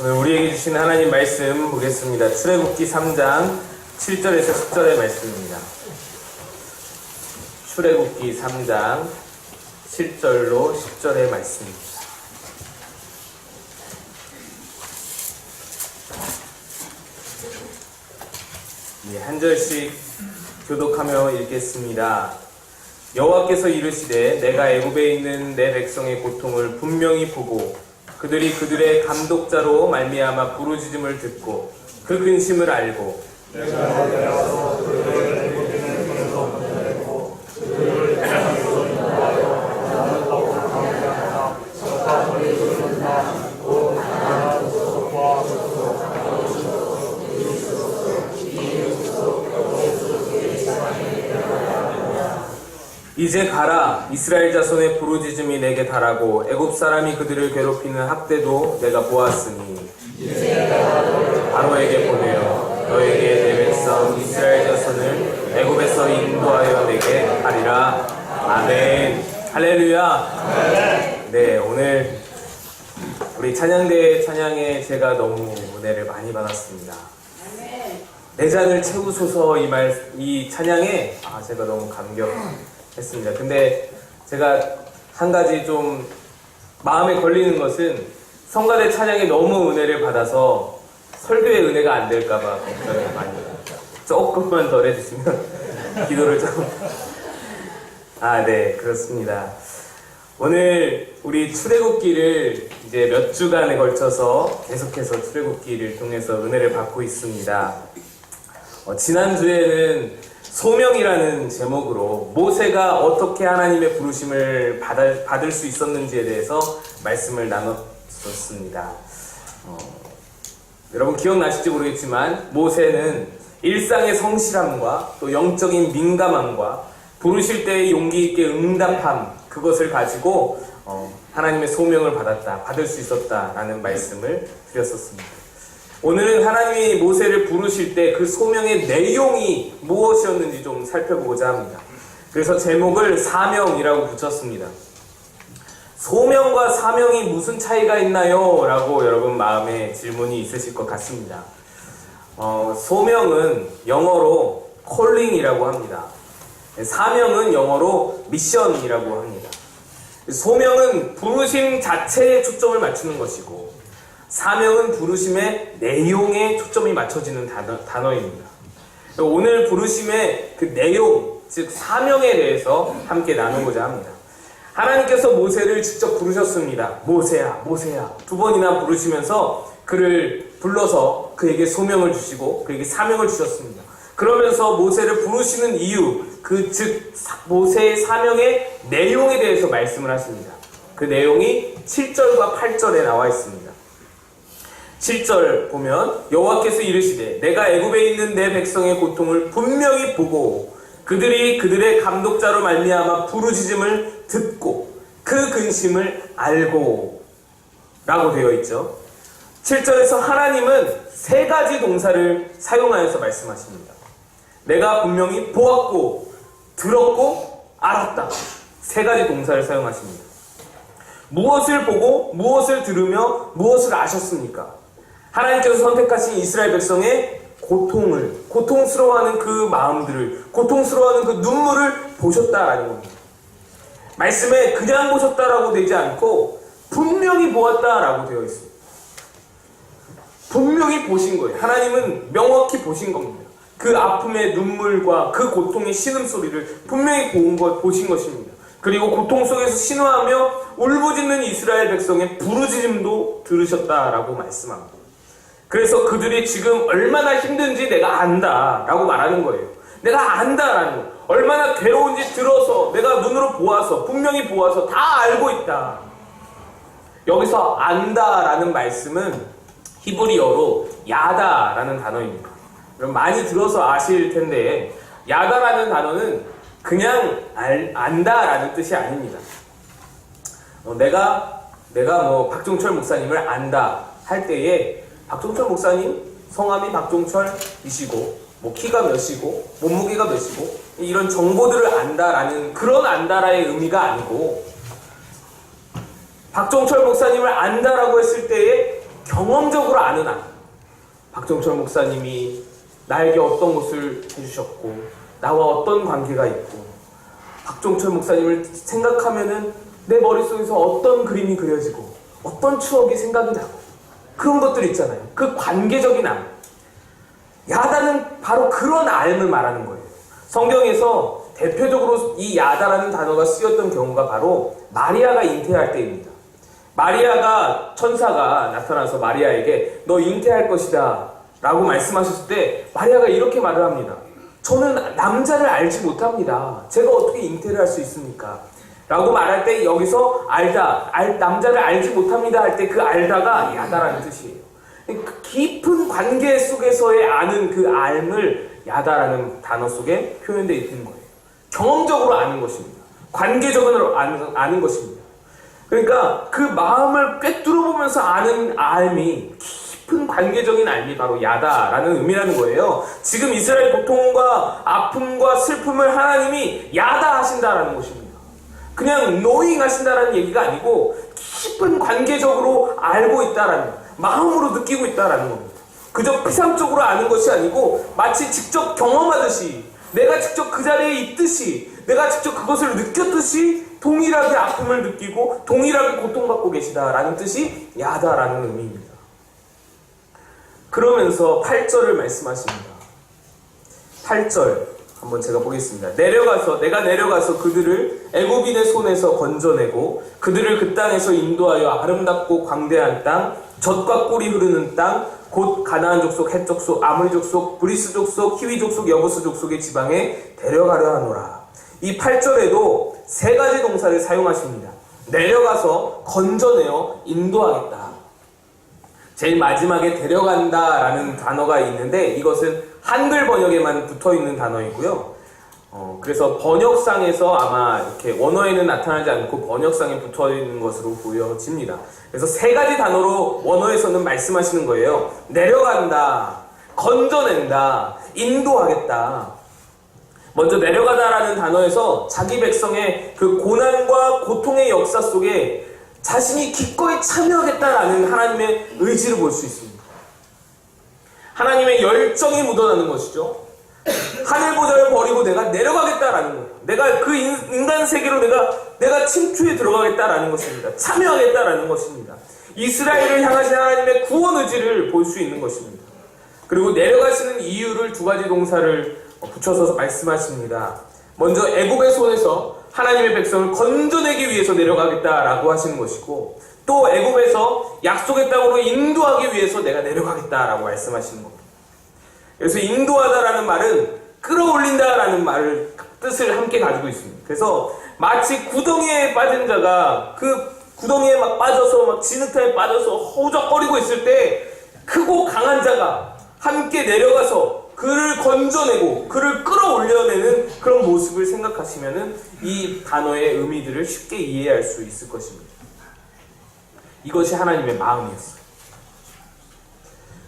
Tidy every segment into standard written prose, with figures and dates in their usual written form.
오늘 우리에게 주신 하나님 말씀 보겠습니다. 출애굽기 3장 7절에서 10절의 말씀입니다. 출애굽기 3장 7절로 10절의 말씀입니다. 한 절씩 교독하며 읽겠습니다. 여호와께서 이르시되 내가 애굽에 있는 내 백성의 고통을 분명히 보고 그들이 그들의 감독자로 말미암아 부르짖음을 듣고 그 근심을 알고 내가 내려서 그들을 애굽에 손에서 건져내고 그들을 향하여 인도하여 나는 거룩하며 적과 소리 지르는 나 곧 가나안 소속과 소속 가나안 소속 이웃 소속 이웃 소속 여호와 소속의 사랑이 되어야 이제 가라. 이스라엘 자손의 부르짖음이 내게 달하고 애굽 사람이 그들을 괴롭히는 학대도 내가 보았으니 바로에게 보내어 너에게 내 백성 이스라엘 자손을 애굽에서 인도하여 내게 하리라. 아멘. 할렐루야. 네, 오늘 우리 찬양대 찬양에 제가 너무 은혜를 많이 받았습니다. 내 잔을 채우소서 이 찬양에 제가 너무 감격했습니다. 근데 제가 한 가지 좀 마음에 걸리는 것은 성가대 찬양에 너무 은혜를 받아서 설교의 은혜가 안 될까봐 걱정을 많이 해요. 조금만 덜 해주시면 기도를 좀. 네, 그렇습니다. 오늘 우리 출애굽기를 이제 몇 주간에 걸쳐서 계속해서 출애굽기를 통해서 은혜를 받고 있습니다. 지난주에는 소명이라는 제목으로 모세가 어떻게 하나님의 부르심을 받을 수 있었는지에 대해서 말씀을 나눴었습니다. 여러분 기억나실지 모르겠지만 모세는 일상의 성실함과 또 영적인 민감함과 부르실 때의 용기 있게 응답함, 그것을 가지고 하나님의 소명을 받을 수 있었다라는 말씀을 드렸었습니다. 오늘은 하나님이 모세를 부르실 때 그 소명의 내용이 무엇이었는지 좀 살펴보고자 합니다. 그래서 제목을 사명이라고 붙였습니다. 소명과 사명이 무슨 차이가 있나요? 라고 여러분 마음에 질문이 있으실 것 같습니다. 소명은 영어로 calling이라고 합니다. 사명은 영어로 mission이라고 합니다. 소명은 부르심 자체에 초점을 맞추는 것이고 사명은 부르심의 내용에 초점이 맞춰지는 단어입니다. 오늘 부르심의 그 내용, 즉 사명에 대해서 함께 나누고자 합니다. 하나님께서 모세를 직접 부르셨습니다. 모세야, 모세야. 2번이나 부르시면서 그를 불러서 그에게 소명을 주시고 그에게 사명을 주셨습니다. 그러면서 모세를 부르시는 이유, 즉 모세의 사명의 내용에 대해서 말씀을 하십니다. 그 내용이 7절과 8절에 나와 있습니다. 7절 보면 여호와께서 이르시되 내가 애굽에 있는 내 백성의 고통을 분명히 보고 그들이 그들의 감독자로 말미암아 부르짖음을 듣고 그 근심을 알고 라고 되어 있죠. 7절에서 하나님은 3가지 동사를 사용하여서 말씀하십니다. 내가 분명히 보았고 들었고 알았다. 3가지 동사를 사용하십니다. 무엇을 보고 무엇을 들으며 무엇을 아셨습니까? 하나님께서 선택하신 이스라엘 백성의 고통스러워하는 그 마음들을, 고통스러워하는 그 눈물을 보셨다라는 겁니다. 말씀에 그냥 보셨다라고 되지 않고 분명히 보았다라고 되어 있습니다. 분명히 보신 거예요. 하나님은 명확히 보신 겁니다. 그 아픔의 눈물과 그 고통의 신음소리를 분명히 보신 것입니다. 그리고 고통 속에서 신호하며 울부짖는 이스라엘 백성의 부르짖음도 들으셨다라고 말씀합니다. 그래서 그들이 지금 얼마나 힘든지 내가 안다 라고 말하는 거예요. 내가 안다라는 거. 얼마나 괴로운지 들어서 내가 눈으로 보아서 분명히 보아서 다 알고 있다. 여기서 안다라는 말씀은 히브리어로 야다라는 단어입니다. 여러분 많이 들어서 아실 텐데 야다라는 단어는 그냥 안다라는 뜻이 아닙니다. 내가 박종철 목사님을 안다 할 때에 박종철 목사님 성함이 박종철이시고 키가 몇이고 몸무게가 몇이고 이런 정보들을 안다라는 그런 안다라의 의미가 아니고 박종철 목사님을 안다라고 했을 때에 경험적으로 아는 한, 박종철 목사님이 나에게 어떤 것을 해주셨고 나와 어떤 관계가 있고 박종철 목사님을 생각하면은 내 머릿속에서 어떤 그림이 그려지고 어떤 추억이 생각이 나고 그런 것들 있잖아요. 그 관계적인 알. 야다는 바로 그런 알을 말하는 거예요. 성경에서 대표적으로 이 야다라는 단어가 쓰였던 경우가 바로 마리아가 잉태할 때입니다. 마리아가 천사가 나타나서 마리아에게 너 잉태할 것이다 라고 말씀하셨을 때 마리아가 이렇게 말을 합니다. 저는 남자를 알지 못합니다. 제가 어떻게 잉태를 할 수 있습니까? 라고 말할 때 여기서 남자를 알지 못합니다 할 때 그 알다가 야다라는 뜻이에요. 그 깊은 관계 속에서의 아는 그 알을 야다라는 단어 속에 표현되어 있는 거예요. 경험적으로 아는 것입니다. 관계적으로 아는 것입니다. 그러니까 그 마음을 꿰뚫어보면서 아는 알미, 깊은 관계적인 알미 바로 야다라는 의미라는 거예요. 지금 이스라엘 고통과 아픔과 슬픔을 하나님이 야다하신다라는 것입니다. 그냥 노잉 하신다라는 얘기가 아니고 깊은 관계적으로 알고 있다라는, 마음으로 느끼고 있다라는 겁니다. 그저 피상적으로 아는 것이 아니고 마치 직접 경험하듯이, 내가 직접 그 자리에 있듯이, 내가 직접 그것을 느꼈듯이 동일하게 아픔을 느끼고 동일하게 고통받고 계시다라는 뜻이 야다라는 의미입니다. 그러면서 8절을 말씀하십니다. 8절 한번 제가 보겠습니다. 내가 내려가서 그들을 애굽인의 손에서 건져내고 그들을 그 땅에서 인도하여 아름답고 광대한 땅, 젖과 꿀이 흐르는 땅, 곧 가나안 족속, 헷 족속, 아모리 족속, 브리스 족속, 히위 족속, 여부스 족속의 지방에 데려가려 하노라. 이 8절에도 세 가지 동사를 사용하십니다. 내려가서 건져내어 인도하겠다. 제일 마지막에 데려간다라는 단어가 있는데 이것은 한글 번역에만 붙어있는 단어이고요. 그래서 번역상에서 아마 이렇게 원어에는 나타나지 않고 번역상에 붙어있는 것으로 보여집니다. 그래서 세 가지 단어로 원어에서는 말씀하시는 거예요. 내려간다, 건져낸다, 인도하겠다. 먼저 내려가다라는 단어에서 자기 백성의 그 고난과 고통의 역사 속에 자신이 기꺼이 참여하겠다라는 하나님의 의지를 볼 수 있습니다. 하나님의 열정이 묻어나는 것이죠. 하늘 보좌를 버리고 내가 내려가겠다라는 거예요. 내가 그 인간 세계로 내가 침투에 들어가겠다라는 것입니다. 참여하겠다라는 것입니다. 이스라엘을 향하신 하나님의 구원 의지를 볼 수 있는 것입니다. 그리고 내려가시는 이유를 두 가지 동사를 붙여서 말씀하십니다. 먼저 애굽의 손에서 하나님의 백성을 건져내기 위해서 내려가겠다라고 하시는 것이고, 또 애굽에서 약속의 땅으로 인도하기 위해서 내가 내려가겠다라고 말씀하시는 겁니다. 그래서 인도하다라는 말은 끌어올린다라는 말을 뜻을 함께 가지고 있습니다. 그래서 마치 구덩이에 빠진 자가 그 구덩이에 막 빠져서 막 진흙탕에 빠져서 허우적거리고 있을 때 크고 강한 자가 함께 내려가서 그를 건져내고 그를 끌어올려내는 그런 모습을 생각하시면은 이 단어의 의미들을 쉽게 이해할 수 있을 것입니다. 이것이 하나님의 마음이었어요.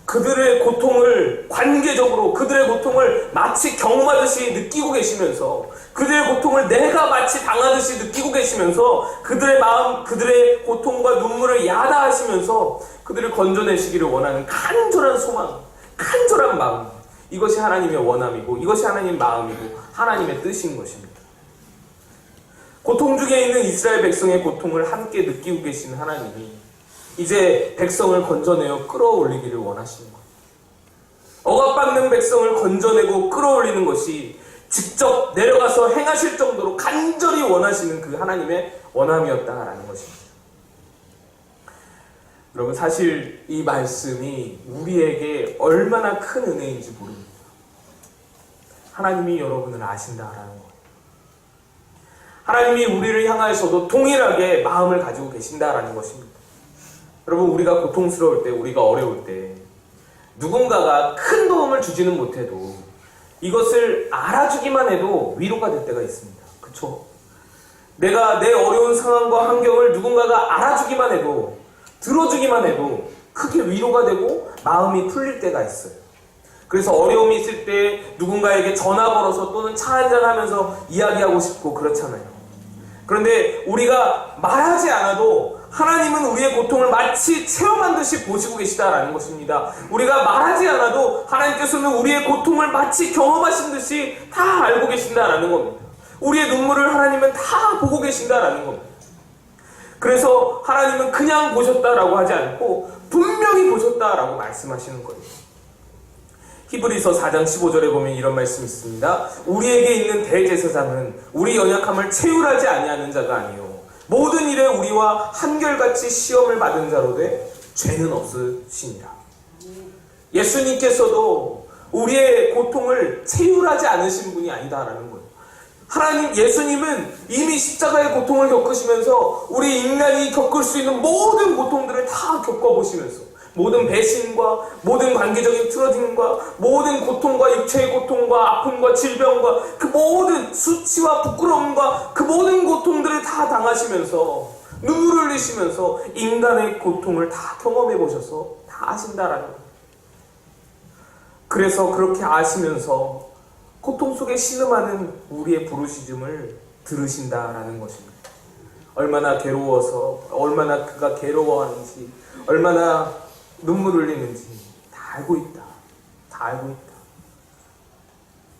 그들의 고통을 관계적으로, 그들의 고통을 마치 경험하듯이 느끼고 계시면서, 그들의 고통을 내가 마치 당하듯이 느끼고 계시면서 그들의 마음, 그들의 고통과 눈물을 야다하시면서 그들을 건져내시기를 원하는 간절한 소망, 간절한 마음, 이것이 하나님의 원함이고 이것이 하나님의 마음이고 하나님의 뜻인 것입니다. 고통 중에 있는 이스라엘 백성의 고통을 함께 느끼고 계시는 하나님이 이제 백성을 건져내어 끌어올리기를 원하시는 거예요. 억압받는 백성을 건져내고 끌어올리는 것이 직접 내려가서 행하실 정도로 간절히 원하시는 그 하나님의 원함이었다라는 것입니다. 여러분, 사실 이 말씀이 우리에게 얼마나 큰 은혜인지 모릅니다. 하나님이 여러분을 아신다라는 거예요. 하나님이 우리를 향하여서도 동일하게 마음을 가지고 계신다라는 것입니다. 여러분, 우리가 고통스러울 때, 우리가 어려울 때 누군가가 큰 도움을 주지는 못해도 이것을 알아주기만 해도 위로가 될 때가 있습니다. 그쵸? 내가 내 어려운 상황과 환경을 누군가가 알아주기만 해도, 들어주기만 해도 크게 위로가 되고 마음이 풀릴 때가 있어요. 그래서 어려움이 있을 때 누군가에게 전화 걸어서 또는 차 한잔 하면서 이야기하고 싶고 그렇잖아요. 그런데 우리가 말하지 않아도 하나님은 우리의 고통을 마치 체험한 듯이 보시고 계시다라는 것입니다. 우리가 말하지 않아도 하나님께서는 우리의 고통을 마치 경험하신 듯이 다 알고 계신다라는 겁니다. 우리의 눈물을 하나님은 다 보고 계신다라는 겁니다. 그래서 하나님은 그냥 보셨다라고 하지 않고 분명히 보셨다라고 말씀하시는 거예요. 히브리서 4장 15절에 보면 이런 말씀이 있습니다. 우리에게 있는 대제사장은 우리 연약함을 체휼하지 아니하는 자가 아니요 모든 일에 우리와 한결같이 시험을 받은 자로 돼 죄는 없으시니라. 예수님께서도 우리의 고통을 체휼하지 않으신 분이 아니다라는 거예요. 하나님, 예수님은 이미 십자가의 고통을 겪으시면서 우리 인간이 겪을 수 있는 모든 고통들을 다 겪어보시면서 모든 배신과 모든 관계적인 틀어짐과 모든 고통과 육체의 고통과 아픔과 질병과 그 모든 수치와 부끄러움과 그 모든 고통들을 다 당하시면서 눈물을 흘리시면서 인간의 고통을 다 경험해 보셔서 다 아신다라는 거예요. 그래서 그렇게 아시면서 고통 속에 신음하는 우리의 부르짖음을 들으신다라는 것입니다. 얼마나 괴로워서 얼마나 그가 괴로워하는지 얼마나 눈물 흘리는지 다 알고 있다. 다 알고 있다.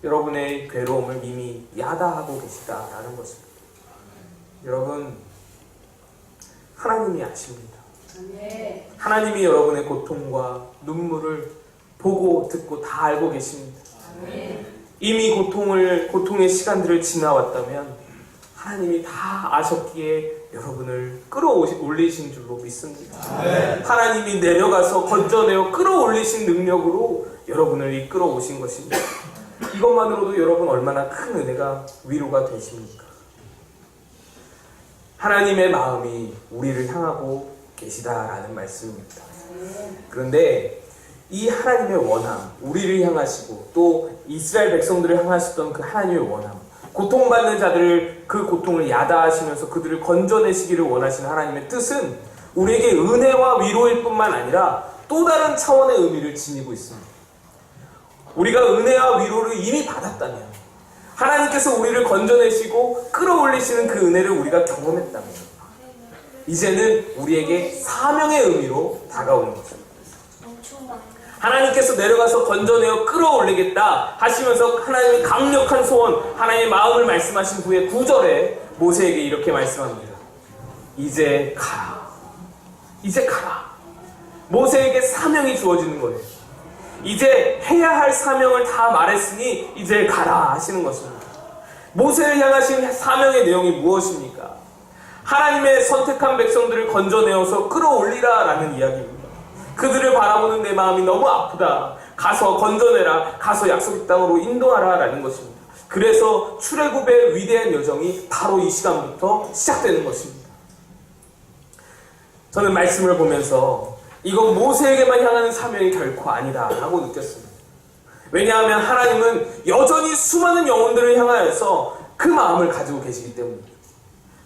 여러분의 괴로움을 이미 야다하고 계시다라는 것입니다. 여러분, 하나님이 아십니다. 하나님이 여러분의 고통과 눈물을 보고 듣고 다 알고 계십니다. 이미 고통의 시간들을 지나왔다면 하나님이 다 아셨기에 여러분을 끌어올리신 줄로 믿습니다. 하나님이 내려가서 건져내어 끌어올리신 능력으로 여러분을 이끌어 오신 것입니다. 이것만으로도 여러분 얼마나 큰 은혜가 위로가 되십니까? 하나님의 마음이 우리를 향하고 계시다라는 말씀입니다. 그런데 이 하나님의 원함, 우리를 향하시고 또 이스라엘 백성들을 향하셨던 그 하나님의 원함, 고통받는 자들을 그 고통을 야다하시면서 그들을 건져내시기를 원하시는 하나님의 뜻은 우리에게 은혜와 위로일 뿐만 아니라 또 다른 차원의 의미를 지니고 있습니다. 우리가 은혜와 위로를 이미 받았다면, 하나님께서 우리를 건져내시고 끌어올리시는 그 은혜를 우리가 경험했다면, 이제는 우리에게 사명의 의미로 다가오는 것입니다. 하나님께서 내려가서 건져내어 끌어올리겠다 하시면서 하나님의 강력한 소원, 하나님의 마음을 말씀하신 후에 9절에 모세에게 이렇게 말씀합니다. 이제 가라. 이제 가라. 모세에게 사명이 주어지는 거예요. 이제 해야 할 사명을 다 말했으니 이제 가라 하시는 것입니다. 모세를 향하신 사명의 내용이 무엇입니까? 하나님의 선택한 백성들을 건져내어서 끌어올리라 라는 이야기입니다. 그들을 바라보는 내 마음이 너무 아프다. 가서 건져내라. 가서 약속의 땅으로 인도하라 라는 것입니다. 그래서 출애굽의 위대한 여정이 바로 이 시간부터 시작되는 것입니다. 저는 말씀을 보면서 이건 모세에게만 향하는 사명이 결코 아니다 하고 느꼈습니다. 왜냐하면 하나님은 여전히 수많은 영혼들을 향하여서 그 마음을 가지고 계시기 때문입니다.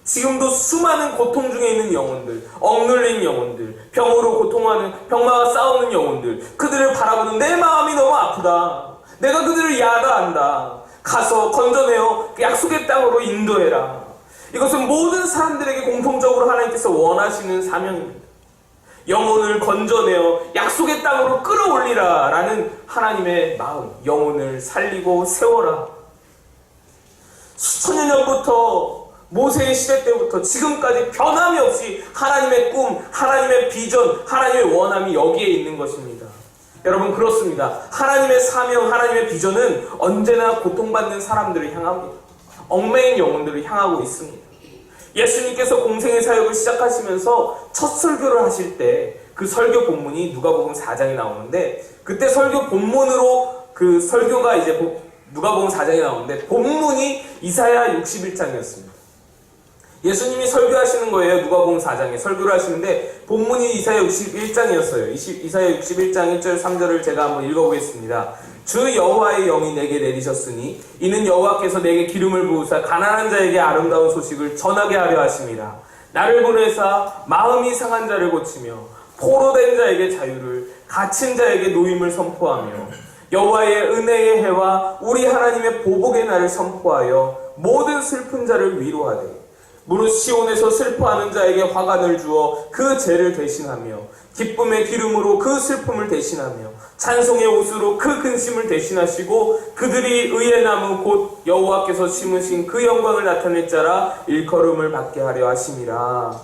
지금도 수많은 고통 중에 있는 영혼들, 억눌린 영혼들, 병으로 고통하는, 병마와 싸우는 영혼들, 그들을 바라보는 내 마음이 너무 아프다. 내가 그들을 야다한다. 가서 건져내어 약속의 땅으로 인도해라. 이것은 모든 사람들에게 공통적으로 하나님께서 원하시는 사명입니다. 영혼을 건져내어 약속의 땅으로 끌어올리라 라는 하나님의 마음, 영혼을 살리고 세워라. 수천여 년부터 모세의 시대 때부터 지금까지 변함이 없이 하나님의 꿈, 하나님의 비전, 하나님의 원함이 여기에 있는 것입니다. 여러분, 그렇습니다. 하나님의 사명, 하나님의 비전은 언제나 고통받는 사람들을 향합니다. 얽매인 영혼들을 향하고 있습니다. 예수님께서 공생의 사역을 시작하시면서 첫 설교를 하실 때 그 설교 본문이 누가복음 4장에 나오는데, 그때 설교 본문으로 그 설교가 이제 누가복음 4장에 나오는데 본문이 이사야 61장이었습니다. 예수님이 설교하시는 거예요. 누가복음 4장에 설교를 하시는데 본문이 이사야 61장이었어요. 이사야 61장 1절 3절을 제가 한번 읽어보겠습니다. 주 여호와의 영이 내게 내리셨으니 이는 여호와께서 내게 기름을 부으사 가난한 자에게 아름다운 소식을 전하게 하려 하심이라. 나를 보내사 마음이 상한 자를 고치며 포로된 자에게 자유를, 갇힌 자에게 노임을 선포하며 여호와의 은혜의 해와 우리 하나님의 보복의 날을 선포하여 모든 슬픈 자를 위로하되 무릇 시온에서 슬퍼하는 자에게 화관을 주어 그 죄를 대신하며 기쁨의 기름으로 그 슬픔을 대신하며 찬송의 옷으로 그 근심을 대신하시고 그들이 의의 나무 곧 여호와께서 심으신 그 영광을 나타낼 자라 일컬음을 받게 하려 하심이라.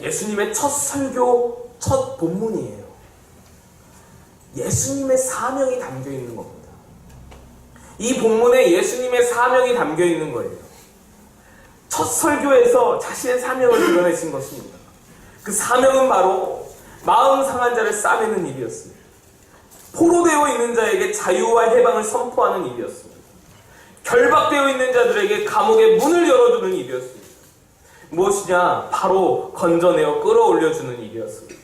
예수님의 첫 설교, 첫 본문이에요. 예수님의 사명이 담겨 있는 겁니다. 이 본문에 예수님의 사명이 담겨 있는 거예요. 첫 설교에서 자신의 사명을 드러내신 것입니다. 그 사명은 바로 마음 상한 자를 싸매는 일이었습니다. 포로되어 있는 자에게 자유와 해방을 선포하는 일이었습니다. 결박되어 있는 자들에게 감옥의 문을 열어주는 일이었습니다. 무엇이냐? 바로 건져내어 끌어올려주는 일이었습니다.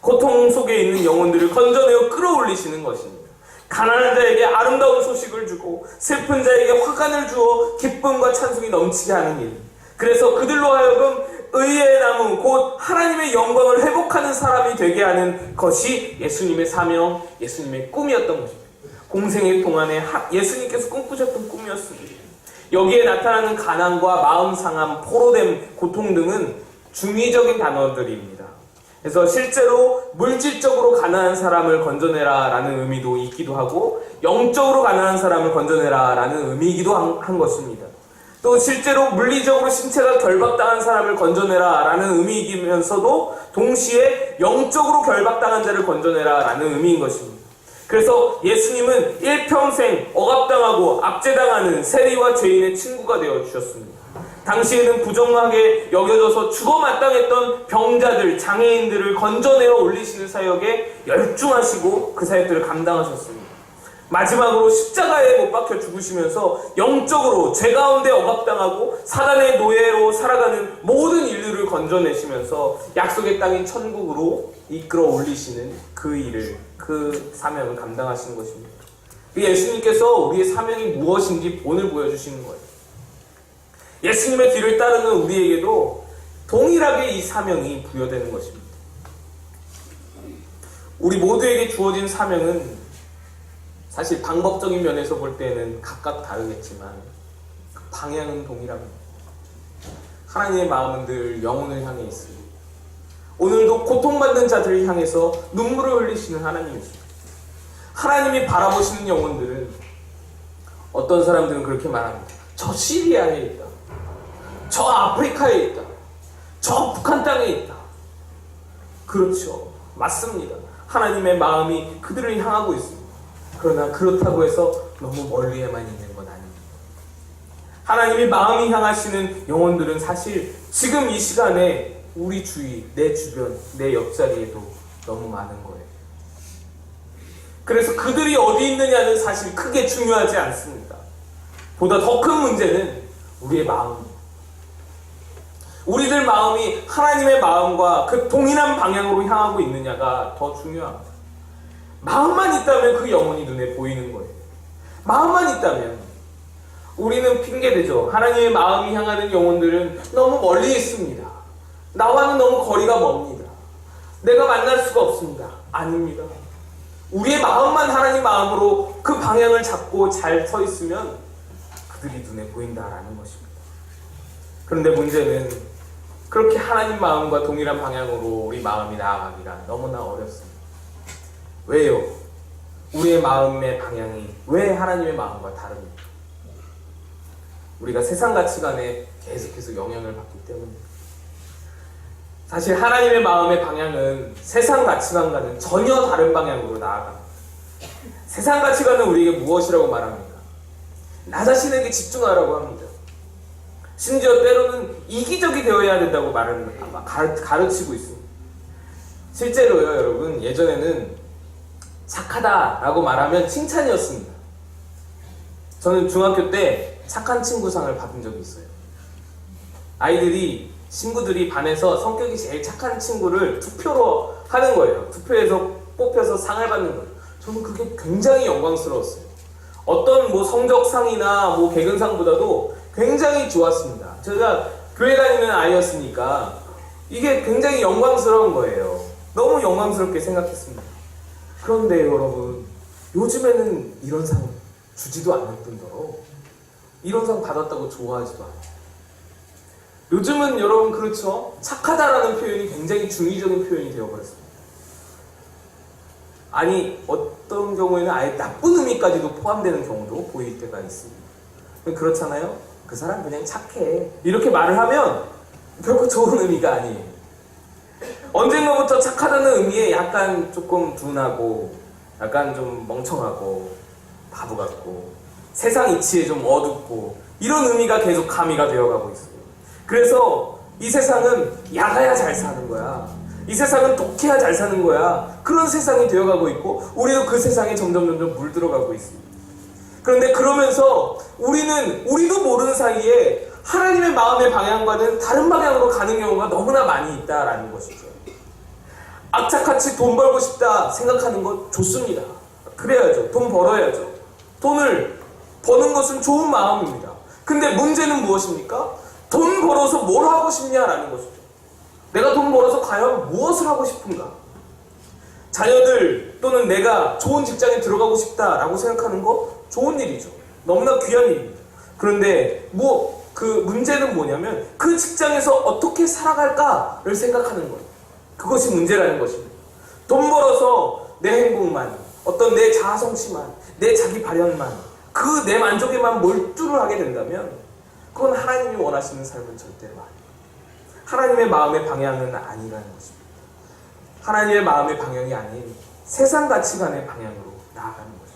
고통 속에 있는 영혼들을 건져내어 끌어올리시는 것입니다. 가난한 자에게 아름다운 소식을 주고 슬픈 자에게 화관을 주어 기쁨과 찬송이 넘치게 하는 일. 그래서 그들로 하여금 의의 나무 곧 하나님의 영광을 회복하는 사람이 되게 하는 것이 예수님의 사명, 예수님의 꿈이었던 것입니다. 공생의 동안에 예수님께서 꿈꾸셨던 꿈이었습니다. 여기에 나타나는 가난과 마음 상함, 포로됨, 고통 등은 중의적인 단어들입니다. 그래서 실제로 물질적으로 가난한 사람을 건져내라 라는 의미도 있기도 하고 영적으로 가난한 사람을 건져내라 라는 의미이기도 한 것입니다. 또 실제로 물리적으로 신체가 결박당한 사람을 건져내라 라는 의미이면서도 동시에 영적으로 결박당한 자를 건져내라 라는 의미인 것입니다. 그래서 예수님은 일평생 억압당하고 압제당하는 세리와 죄인의 친구가 되어주셨습니다. 당시에는 부정하게 여겨져서 죽어 마땅했던 병자들, 장애인들을 건져내어 올리시는 사역에 열중하시고 그 사역들을 감당하셨습니다. 마지막으로 십자가에 못 박혀 죽으시면서 영적으로 죄 가운데 억압당하고 사단의 노예로 살아가는 모든 인류를 건져내시면서 약속의 땅인 천국으로 이끌어 올리시는 그 일을, 그 사명을 감당하시는 것입니다. 예수님께서 우리의 사명이 무엇인지 본을 보여주시는 거예요. 예수님의 뒤를 따르는 우리에게도 동일하게 이 사명이 부여되는 것입니다. 우리 모두에게 주어진 사명은 사실 방법적인 면에서 볼 때는 각각 다르겠지만 그 방향은 동일합니다. 하나님의 마음은 늘 영혼을 향해 있습니다. 오늘도 고통받는 자들을 향해서 눈물을 흘리시는 하나님이십니다. 하나님이 바라보시는 영혼들은 어떤 사람들은 그렇게 말합니다. 저 시리아에 있다. 저 아프리카에 있다. 저 북한 땅에 있다. 그렇죠. 맞습니다. 하나님의 마음이 그들을 향하고 있습니다. 그러나 그렇다고 해서 너무 멀리에만 있는 건 아닙니다. 하나님이 마음이 향하시는 영혼들은 사실 지금 이 시간에 우리 주위, 내 주변, 내 옆자리에도 너무 많은 거예요. 그래서 그들이 어디 있느냐는 사실 크게 중요하지 않습니다. 보다 더 큰 문제는 우리의 마음입니다. 우리들 마음이 하나님의 마음과 그 동일한 방향으로 향하고 있느냐가 더 중요합니다. 마음만 있다면 그 영혼이 눈에 보이는 거예요. 마음만 있다면 우리는 핑계대죠. 하나님의 마음이 향하는 영혼들은 너무 멀리 있습니다. 나와는 너무 거리가 멉니다. 내가 만날 수가 없습니다. 아닙니다. 우리의 마음만 하나님 마음으로 그 방향을 잡고 잘 서 있으면 그들이 눈에 보인다라는 것입니다. 그런데 문제는 그렇게 하나님 마음과 동일한 방향으로 우리 마음이 나아가기가 너무나 어렵습니다. 왜요? 우리의 마음의 방향이 왜 하나님의 마음과 다릅니까? 우리가 세상 가치관에 계속해서 영향을 받기 때문입니다. 사실 하나님의 마음의 방향은 세상 가치관과는 전혀 다른 방향으로 나아갑니다. 세상 가치관은 우리에게 무엇이라고 말합니까? 나 자신에게 집중하라고 합니다. 심지어 때로는 이기적이 되어야 된다고 가르치고 있습니다. 실제로요, 여러분, 예전에는 착하다라고 말하면 칭찬이었습니다. 저는 중학교 때 착한 친구상을 받은 적이 있어요. 친구들이 반에서 성격이 제일 착한 친구를 투표로 하는 거예요. 투표해서 뽑혀서 상을 받는 거예요. 저는 그게 굉장히 영광스러웠어요. 어떤 성적상이나 개근상보다도 굉장히 좋았습니다. 제가 교회 다니는 아이였으니까 이게 굉장히 영광스러운 거예요. 너무 영광스럽게 생각했습니다. 그런데 여러분, 요즘에는 이런 상 주지도 않을 뿐더러 이런 상 받았다고 좋아하지도 않아요. 요즘은 여러분 그렇죠? 착하다라는 표현이 굉장히 중의적인 표현이 되어버렸습니다. 아니 어떤 경우에는 아예 나쁜 의미까지도 포함되는 경우도 보일 때가 있습니다. 그렇잖아요? 그 사람 그냥 착해 이렇게 말을 하면 결코 좋은 의미가 아니에요. 언젠가부터 착하다는 의미에 약간 조금 둔하고 약간 좀 멍청하고 바보 같고 세상 이치에 좀 어둡고 이런 의미가 계속 가미가 되어가고 있어요. 그래서 이 세상은 약아야 잘 사는 거야. 이 세상은 독해야 잘 사는 거야. 그런 세상이 되어가고 있고 우리도 그 세상에 점점 물들어가고 있습니다. 그런데 그러면서 우리도 모르는 사이에 하나님의 마음의 방향과는 다른 방향으로 가는 경우가 너무나 많이 있다라는 것이죠. 악착같이 돈 벌고 싶다 생각하는 것 좋습니다. 그래야죠. 돈 벌어야죠. 돈을 버는 것은 좋은 마음입니다. 근데 문제는 무엇입니까? 돈 벌어서 뭘 하고 싶냐라는 것이죠. 내가 돈 벌어서 과연 무엇을 하고 싶은가? 자녀들 또는 내가 좋은 직장에 들어가고 싶다라고 생각하는 거 좋은 일이죠. 너무나 귀한 일입니다. 그런데 그 문제는 뭐냐면 그 직장에서 어떻게 살아갈까를 생각하는 거예요. 그것이 문제라는 것입니다. 돈 벌어서 내 행복만, 어떤 내 자아성취만, 내 자기 발현만, 그 내 만족에만 몰두를 하게 된다면 그건 하나님이 원하시는 삶은 절대로 아니에요. 하나님의 마음의 방향은 아니라는 것입니다. 하나님의 마음의 방향이 아닌 세상 가치관의 방향으로 나아가는 것이죠.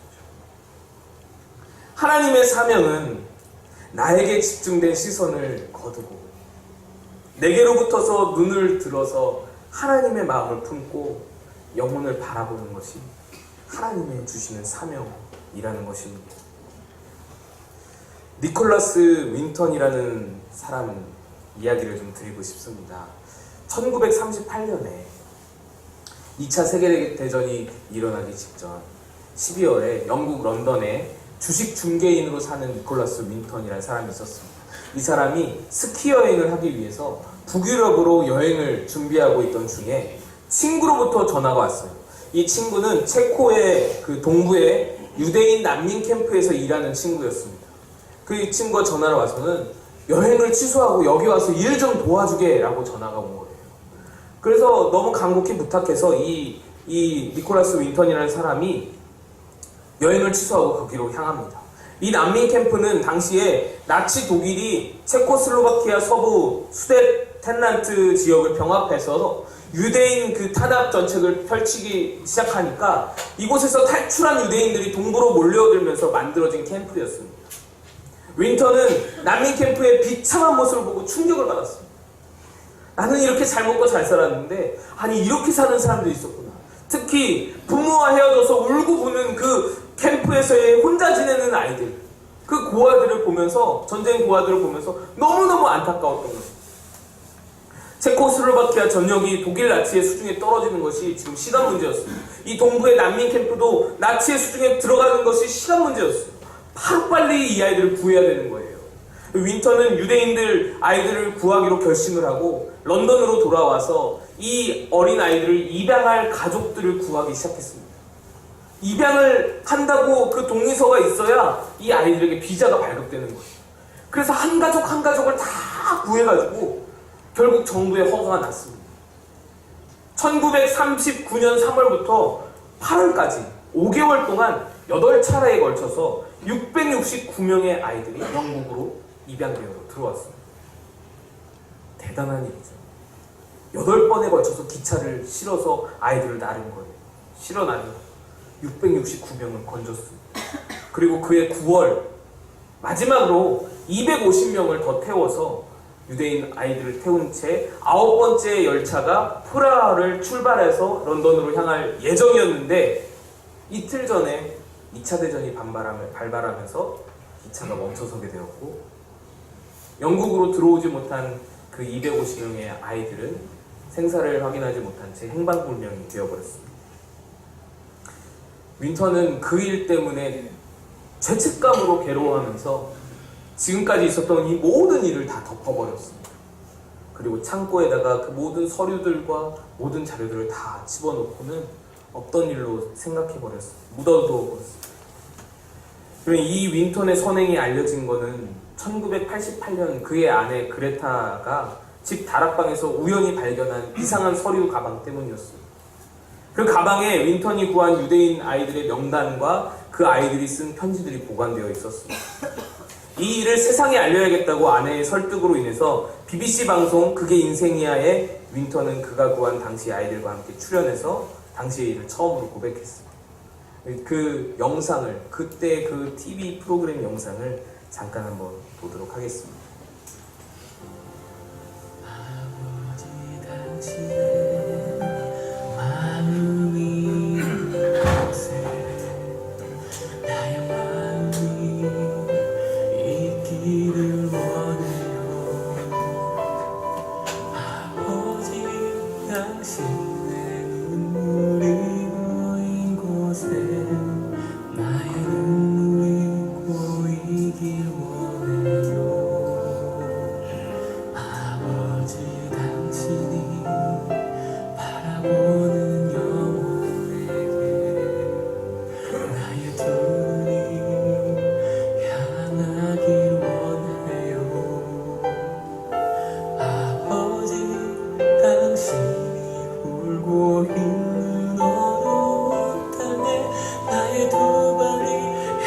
하나님의 사명은 나에게 집중된 시선을 거두고 내게로부터서 눈을 들어서 하나님의 마음을 품고 영혼을 바라보는 것이 하나님의 주시는 사명이라는 것입니다. 니콜라스 윈턴이라는 사람 이야기를 좀 드리고 싶습니다. 1938년에 2차 세계대전이 일어나기 직전 12월에 영국 런던에 주식 중개인으로 사는 니콜라스 윈턴이라는 사람이 있었습니다. 이 사람이 스키 여행을 하기 위해서 북유럽으로 여행을 준비하고 있던 중에 친구로부터 전화가 왔어요. 이 친구는 체코의 그 동부의 유대인 난민 캠프에서 일하는 친구였습니다. 그 친구가 전화를 와서는 여행을 취소하고 여기 와서 일 좀 도와주게 라고 전화가 온 거예요. 그래서 너무 간곡히 부탁해서 이 니콜라스 윈턴이라는 사람이 여행을 취소하고 거기로 향합니다. 이 난민 캠프는 당시에 나치 독일이 체코슬로바키아 서부 수데텐란트 지역을 병합해서 유대인 그 탄압 정책을 펼치기 시작하니까 이곳에서 탈출한 유대인들이 동부로 몰려들면서 만들어진 캠프였습니다. 윈턴은 난민 캠프의 비참한 모습을 보고 충격을 받았습니다. 나는 이렇게 잘 먹고 잘 살았는데 아니 이렇게 사는 사람도 있었구나. 특히 부모와 헤어져서 울고 부는 그 캠프에서의 혼자 지내는 아이들, 그 고아들을 보면서, 전쟁 고아들을 보면서 너무너무 안타까웠던 것입니다. 체코슬로바키아 전역이 독일 나치의 수중에 떨어지는 것이 지금 시간 문제였습니다. 이 동부의 난민 캠프도 나치의 수중에 들어가는 것이 시간 문제였어요. 하루빨리 이 아이들을 구해야 되는 거예요. 윈턴은 유대인들 아이들을 구하기로 결심을 하고 런던으로 돌아와서 이 어린 아이들을 입양할 가족들을 구하기 시작했습니다. 입양을 한다고 그 동의서가 있어야 이 아이들에게 비자가 발급되는 거예요. 그래서 한 가족 한 가족을 다 구해가지고 결국 정부의 허가가 났습니다. 1939년 3월부터 8월까지 5개월 동안 8차례에 걸쳐서 669명의 아이들이 영국으로 입양되어 들어왔습니다. 대단한 일이죠. 8번에 걸쳐서 기차를 실어서 아이들을 낳은 거예요. 실어 낳은 669명을 건졌습니다. 그리고 그해 9월 마지막으로 250명을 더 태워서 유대인 아이들을 태운 채 9번째 열차가 프라하를 출발해서 런던으로 향할 예정이었는데 이틀 전에 2차 대전이 발발하면서 기차가 멈춰서게 되었고 영국으로 들어오지 못한 그 250명의 아이들은 생사를 확인하지 못한 채 행방불명이 되어버렸습니다. 윈턴은 그 일 때문에 죄책감으로 괴로워하면서 지금까지 있었던 이 모든 일을 다 덮어버렸습니다. 그리고 창고에다가 그 모든 서류들과 모든 자료들을 다 집어넣고는 없던 일로 생각해버렸습니다. 묻어두어버렸습니다. 이 윈턴의 선행이 알려진 거는 1988년 그의 아내 그레타가 집 다락방에서 우연히 발견한 이상한 서류 가방 때문이었어요. 그 가방에 윈턴이 구한 유대인 아이들의 명단과 그 아이들이 쓴 편지들이 보관되어 있었습니다. 이 일을 세상에 알려야겠다고 아내의 설득으로 인해서 BBC 방송 그게 인생이야에 윈턴은 그가 구한 당시 아이들과 함께 출연해서 당시의 일을 처음으로 고백했습니다. 그 영상을, 그때 그 TV 프로그램 영상을 잠깐 한번 보도록 하겠습니다. 아버지 당신의 마음이 곳에 나의 마음이 있기를 원해요. 아버지 당신의 눈물이 고인 곳에 나의 눈물이 고이길 원해요. 아버지 당신이 바라보는 영혼에게 나의 두 눈이 향하길 원해요. 아버지 당신이 울고 있는 어두운 땅에 나의 두 발이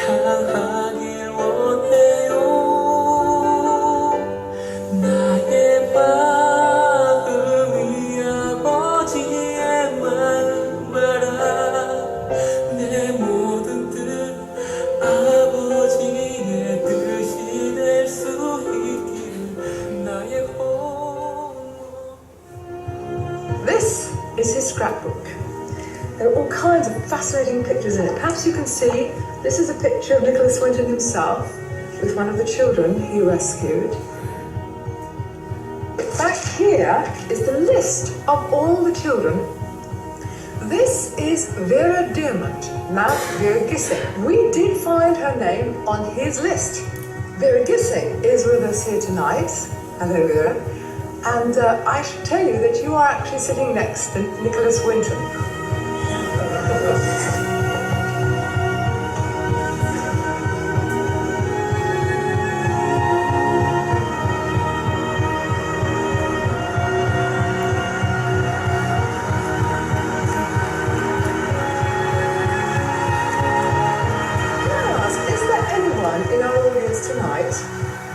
향하길 원해요. 나의 마음이 아버지의 마음 알아. 내 모든 뜻 아버지의 뜻이 될 수 있기를 나의 혼. This is his scrapbook. There are all kinds of fascinating pictures in it. Perhaps you can see this is a picture of Nicholas Winton himself with one of the children he rescued. Back here is the list of all the children. This is Vera Diamond, now Vera Gissing. We did find her name on his list. Vera Gissing is with us here tonight. Hello, Vera. And I should tell you that you are actually sitting next to Nicholas Winton. In our audience tonight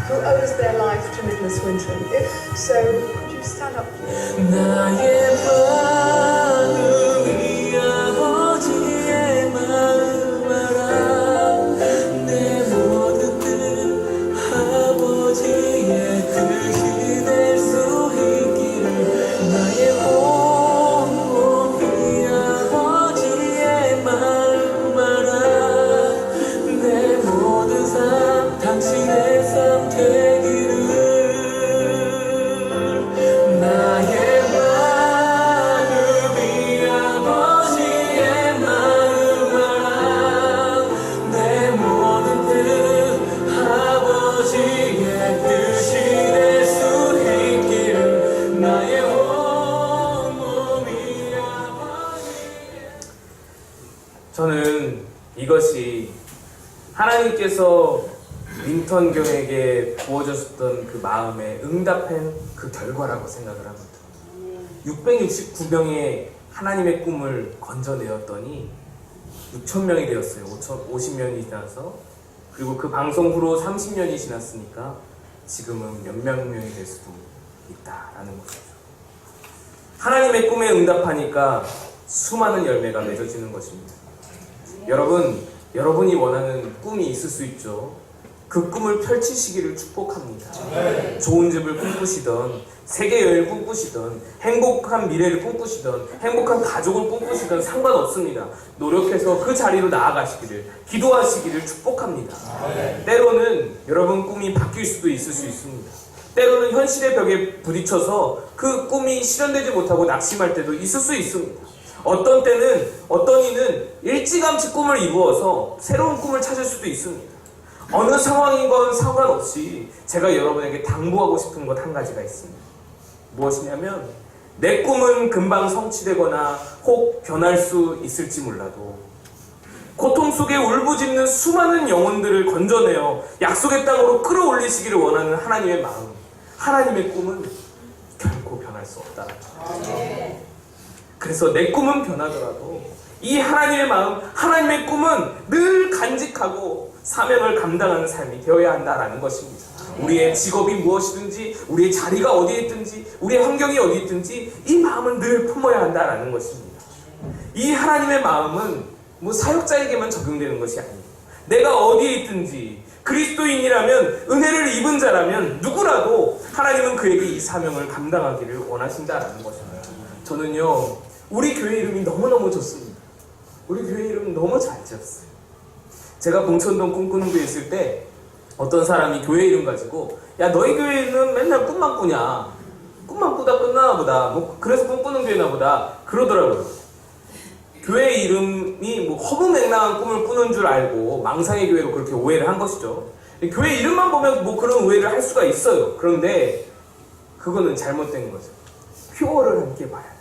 who owes their life to Nicholas Winton? If so, could you stand up, please? 나의 마음이 아버지의 마음 알아. 내 모든 뜻 아버지의 뜻이 될 수 있기를 나의 온몸이 아버지의 마음 알아. 내 모든 삶 당신의 삶 되기를. 나의 마음이 아버지의 마음 알아. 내 모든 뜻 아버지의 뜻이 될 수 있기를. 나의 온몸이 아버지의. 저는 이것이 하나님께서 윈턴 교에게 부어주셨던 그 마음에 응답한 그 결과라고 생각을 합니다. 669명의 하나님의 꿈을 건져내었더니 6,000명이 되었어요. 50년이 지나서. 그리고 그 방송 후로 30년이 지났으니까 지금은 몇몇 명이 될 수도 있다라는 것이죠. 하나님의 꿈에 응답하니까 수많은 열매가 맺어지는 것입니다. 여러분이 원하는 꿈이 있을 수 있죠. 그 꿈을 펼치시기를 축복합니다. 좋은 집을 꿈꾸시던, 세계 여행을 꿈꾸시던, 행복한 미래를 꿈꾸시던, 행복한 가족을 꿈꾸시던 상관없습니다. 노력해서 그 자리로 나아가시기를, 기도하시기를 축복합니다. 때로는 여러분 꿈이 바뀔 수도 있을 수 있습니다. 때로는 현실의 벽에 부딪혀서 그 꿈이 실현되지 못하고 낙심할 때도 있을 수 있습니다. 어떤 때는, 어떤 이는 일찌감치 꿈을 이루어서 새로운 꿈을 찾을 수도 있습니다. 어느 상황인 건 상관없이 제가 여러분에게 당부하고 싶은 것 한 가지가 있습니다. 무엇이냐면, 내 꿈은 금방 성취되거나 혹 변할 수 있을지 몰라도 고통 속에 울부짖는 수많은 영혼들을 건져내어 약속의 땅으로 끌어올리시기를 원하는 하나님의 마음, 하나님의 꿈은 결코 변할 수 없다는 거예요. 그래서 내 꿈은 변하더라도 이 하나님의 마음, 하나님의 꿈은 늘 간직하고 사명을 감당하는 삶이 되어야 한다는 것입니다. 우리의 직업이 무엇이든지, 우리의 자리가 어디에 있든지, 우리의 환경이 어디에 있든지 이 마음은 늘 품어야 한다는 것입니다. 이 하나님의 마음은 사역자에게만 적용되는 것이 아닙니다. 내가 어디에 있든지 그리스도인이라면, 은혜를 입은 자라면 누구라도 하나님은 그에게 이 사명을 감당하기를 원하신다는 것입니다. 저는요, 우리 교회 이름이 너무너무 좋습니다. 우리 교회 이름 너무 잘 지었어요. 제가 봉천동 꿈꾸는 교회 있을 때 어떤 사람이 교회 이름 가지고, 야, 너희 교회는 맨날 꿈만 꾸냐, 꿈만 꾸다 끝나나 보다, 그래서 꿈꾸는 교회나 보다 그러더라고요. 교회 이름이 허무맹랑한 꿈을 꾸는 줄 알고 망상의 교회로 그렇게 오해를 한 것이죠. 교회 이름만 보면 그런 오해를 할 수가 있어요. 그런데 그거는 잘못된 거죠. 표어를 함께 봐야 돼요.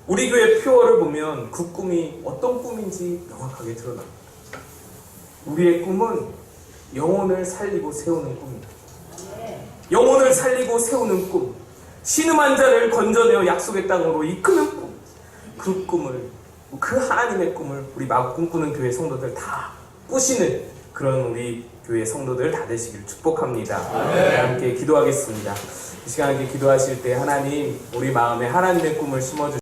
우리 교회 표어를 보면 그 꿈이 어떤 꿈인지 명확하게 드러납니다. 우리의 꿈은 영혼을 살리고 세우는 꿈입니다. 영혼을 살리고 세우는 꿈, 신음한 자를 건져내어 약속의 땅으로 이끄는 꿈, 그 꿈을, 그 하나님의 꿈을 우리 마구 꿈꾸는 교회 성도들 다 꾸시는 그런 우리 교회 성도들 다 되시길 축복합니다. 함께 기도하겠습니다. 이 시간에 기도하실 때 하나님, 우리 마음에 하나님의 꿈을 심어주시고